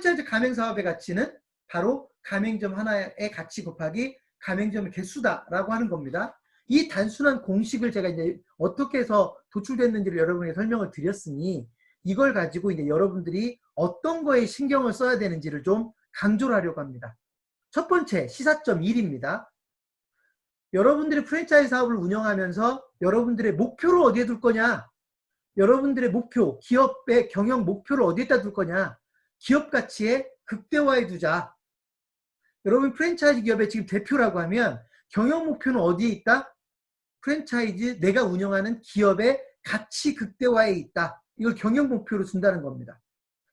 프랜차이즈 가맹사업의 가치는 바로 가맹점 하나의 가치 곱하기 가맹점의 개수다라고 하는 겁니다. 이 단순한 공식을 제가 이제 어떻게 해서 도출됐는지를 여러분에게 설명을 드렸으니 이걸 가지고 이제 여러분들이 어떤 거에 신경을 써야 되는지를 좀 강조를 하려고 합니다. 첫 번째, 시사점 1입니다. 여러분들이 프랜차이즈 사업을 운영하면서 여러분들의 목표를 어디에 둘 거냐? 여러분들의 목표, 기업의 경영 목표를 어디에다 둘 거냐? 기업 가치에 극대화해 두자. 여러분 프랜차이즈 기업의 지금 대표라고 하면 경영 목표는 어디에 있다? 프랜차이즈 내가 운영하는 기업의 가치 극대화에 있다. 이걸 경영 목표로 준다는 겁니다.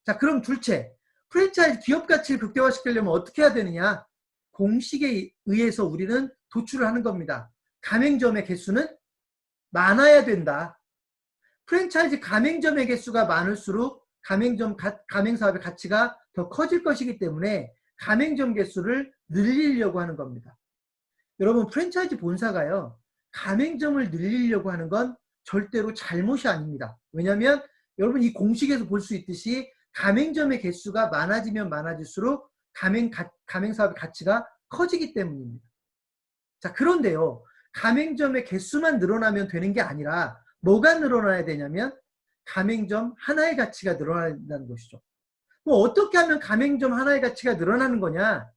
자, 그럼 둘째, 프랜차이즈 기업 가치를 극대화시키려면 어떻게 해야 되느냐? 공식에 의해서 우리는 도출을 하는 겁니다. 가맹점의 개수는 많아야 된다. 프랜차이즈 가맹점의 개수가 많을수록 가맹사업의 가치가 더 커질 것이기 때문에 가맹점 개수를 늘리려고 하는 겁니다. 여러분 프랜차이즈 본사가요. 가맹점을 늘리려고 하는 건 절대로 잘못이 아닙니다. 왜냐하면 여러분 이 공식에서 볼 수 있듯이 가맹점의 개수가 많아지면 많아질수록 가맹사업의 가치가 커지기 때문입니다. 자, 그런데요. 가맹점의 개수만 늘어나면 되는 게 아니라 뭐가 늘어나야 되냐면 가맹점 하나의 가치가 늘어나야 된다는 것이죠. 뭐 어떻게 하면 가맹점 하나의 가치가 늘어나는 거냐?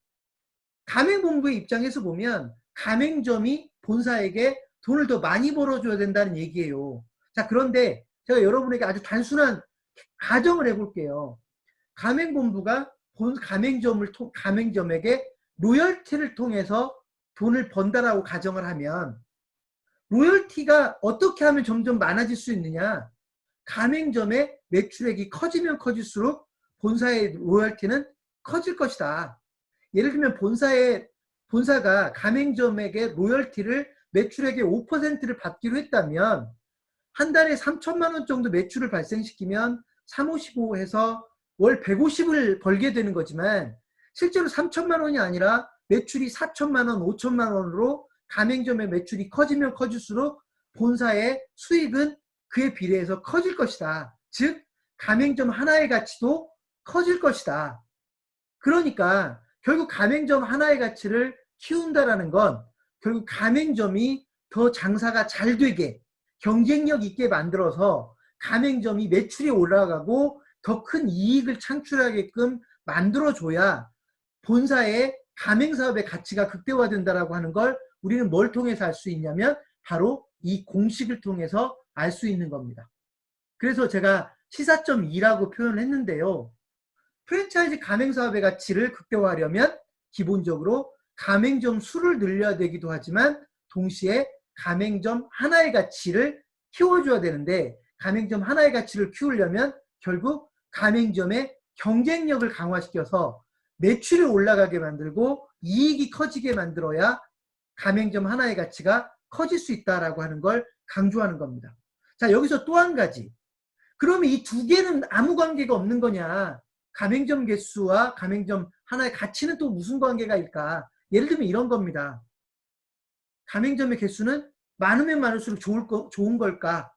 가맹본부의 입장에서 보면 가맹점이 본사에게 돈을 더 많이 벌어줘야 된다는 얘기예요. 자, 그런데 제가 여러분에게 아주 단순한 가정을 해볼게요. 가맹본부가 가맹점에게 로열티를 통해서 돈을 번다라고 가정을 하면 로열티가 어떻게 하면 점점 많아질 수 있느냐? 가맹점의 매출액이 커지면 커질수록 본사의 로열티는 커질 것이다. 예를 들면 본사가 가맹점에게 로열티를 매출액의 5%를 받기로 했다면 한 달에 3천만 원 정도 매출을 발생시키면 355 해서 월 150을 벌게 되는 거지만 실제로 3천만 원이 아니라 매출이 4천만 원, 5천만 원으로 가맹점의 매출이 커지면 커질수록 본사의 수익은 그에 비례해서 커질 것이다. 즉 가맹점 하나의 가치도 커질 것이다. 그러니까 결국 가맹점 하나의 가치를 키운다라는 건 결국 가맹점이 더 장사가 잘 되게 경쟁력 있게 만들어서 가맹점이 매출이 올라가고 더 큰 이익을 창출하게끔 만들어줘야 본사의 가맹사업의 가치가 극대화된다라고 하는 걸 우리는 뭘 통해서 알 수 있냐면 바로 이 공식을 통해서 알 수 있는 겁니다. 그래서 제가 시사점 2라고 표현을 했는데요. 프랜차이즈 가맹사업의 가치를 극대화하려면 기본적으로 가맹점 수를 늘려야 되기도 하지만 동시에 가맹점 하나의 가치를 키워줘야 되는데 가맹점 하나의 가치를 키우려면 결국 가맹점의 경쟁력을 강화시켜서 매출이 올라가게 만들고 이익이 커지게 만들어야 가맹점 하나의 가치가 커질 수 있다라고 하는 걸 강조하는 겁니다. 자, 여기서 또 한 가지. 그러면 이 두 개는 아무 관계가 없는 거냐? 가맹점 개수와 가맹점 하나의 가치는 또 무슨 관계가 있을까? 예를 들면 이런 겁니다. 가맹점의 개수는 많으면 많을수록 좋은 걸까?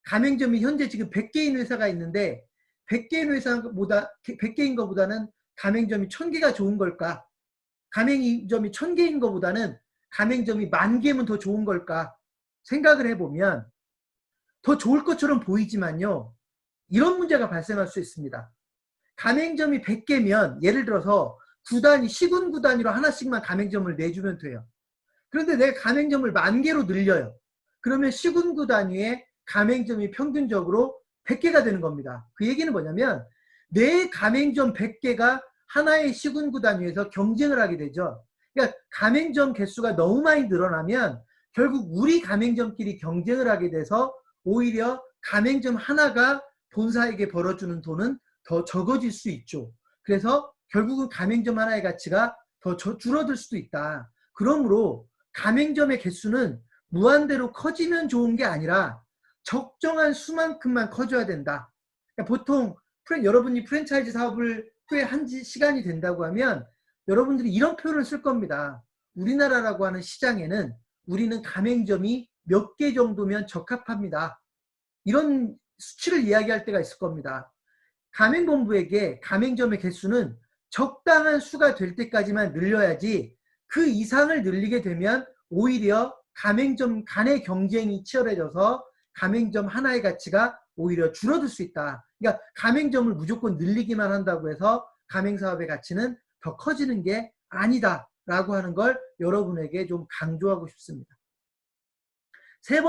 가맹점이 현재 지금 100개인 회사가 있는데 100개인 것보다는 가맹점이 1000개가 좋은 걸까? 가맹점이 1000개인 것보다는 가맹점이 10,000개면 더 좋은 걸까? 생각을 해보면 더 좋을 것처럼 보이지만요. 이런 문제가 발생할 수 있습니다. 가맹점이 100개면 예를 들어서 시군 구단위로 하나씩만 가맹점을 내주면 돼요. 그런데 내가 가맹점을 10,000개로 늘려요. 그러면 시군구 단위의 가맹점이 평균적으로 100개가 되는 겁니다. 그 얘기는 뭐냐면 내 가맹점 100개가 하나의 시군구 단위에서 경쟁을 하게 되죠. 그러니까 가맹점 개수가 너무 많이 늘어나면 결국 우리 가맹점끼리 경쟁을 하게 돼서 오히려 가맹점 하나가 본사에게 벌어주는 돈은 더 적어질 수 있죠. 그래서 결국은 가맹점 하나의 가치가 더 줄어들 수도 있다. 그러므로 가맹점의 개수는 무한대로 커지면 좋은 게 아니라 적정한 수만큼만 커져야 된다. 그러니까 보통 여러분이 프랜차이즈 사업을 꽤 한 시간이 된다고 하면 여러분들이 이런 표현을 쓸 겁니다. 우리나라라고 하는 시장에는 우리는 가맹점이 몇 개 정도면 적합합니다. 이런 수치를 이야기할 때가 있을 겁니다. 가맹본부에게 가맹점의 개수는 적당한 수가 될 때까지만 늘려야지 그 이상을 늘리게 되면 오히려 가맹점 간의 경쟁이 치열해져서 가맹점 하나의 가치가 오히려 줄어들 수 있다. 그러니까 가맹점을 무조건 늘리기만 한다고 해서 가맹사업의 가치는 더 커지는 게 아니다라고 하는 걸 여러분에게 좀 강조하고 싶습니다. 세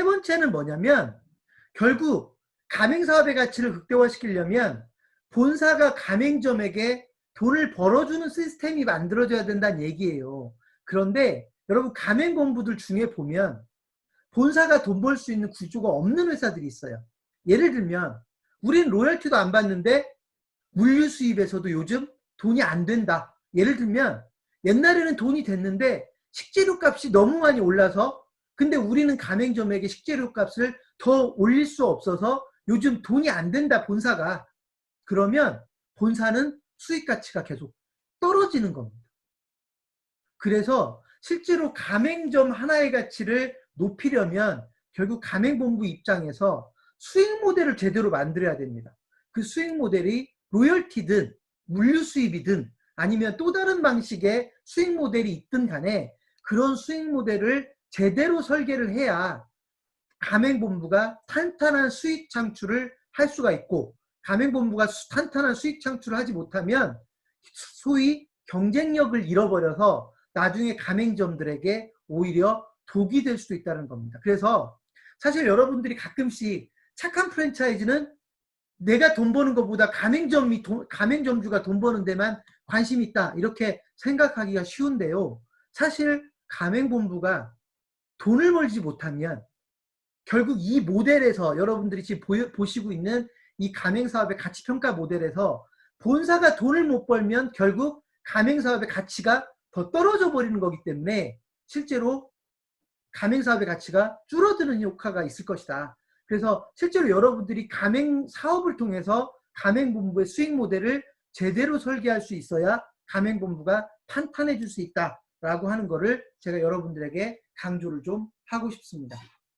번째는 뭐냐면 결국 가맹사업의 가치를 극대화시키려면 본사가 가맹점에게 돈을 벌어주는 시스템이 만들어져야 된다는 얘기예요. 그런데 여러분 가맹본부들 중에 보면 본사가 돈 벌 수 있는 구조가 없는 회사들이 있어요. 예를 들면 우린 로열티도 안 받는데 물류 수입에서도 요즘 돈이 안 된다. 예를 들면 옛날에는 돈이 됐는데 식재료 값이 너무 많이 올라서 근데 우리는 가맹점에게 식재료 값을 더 올릴 수 없어서 요즘 돈이 안 된다 본사가. 그러면 본사는 수익 가치가 계속 떨어지는 겁니다. 그래서 실제로 가맹점 하나의 가치를 높이려면 결국 가맹본부 입장에서 수익 모델을 제대로 만들어야 됩니다. 그 수익 모델이 로열티든 물류 수입이든 아니면 또 다른 방식의 수익 모델이 있든 간에 그런 수익 모델을 제대로 설계를 해야 가맹본부가 탄탄한 수익 창출을 할 수가 있고 가맹본부가 탄탄한 수익 창출을 하지 못하면 소위 경쟁력을 잃어버려서 나중에 가맹점들에게 오히려 독이 될 수도 있다는 겁니다. 그래서 사실 여러분들이 가끔씩 착한 프랜차이즈는 내가 돈 버는 것보다 가맹점주가 돈 버는 데만 관심이 있다 이렇게 생각하기가 쉬운데요. 사실 가맹본부가 돈을 벌지 못하면 결국 이 모델에서 여러분들이 지금 보시고 있는 이 가맹사업의 가치평가 모델에서 본사가 돈을 못 벌면 결국 가맹사업의 가치가 더 떨어져 버리는 거기 때문에 실제로 가맹사업의 가치가 줄어드는 효과가 있을 것이다. 그래서 실제로 여러분들이 가맹사업을 통해서 가맹본부의 수익 모델을 제대로 설계할 수 있어야 가맹본부가 탄탄해질 수 있다라고 하는 거를 제가 여러분들에게 강조를 좀 하고 싶습니다.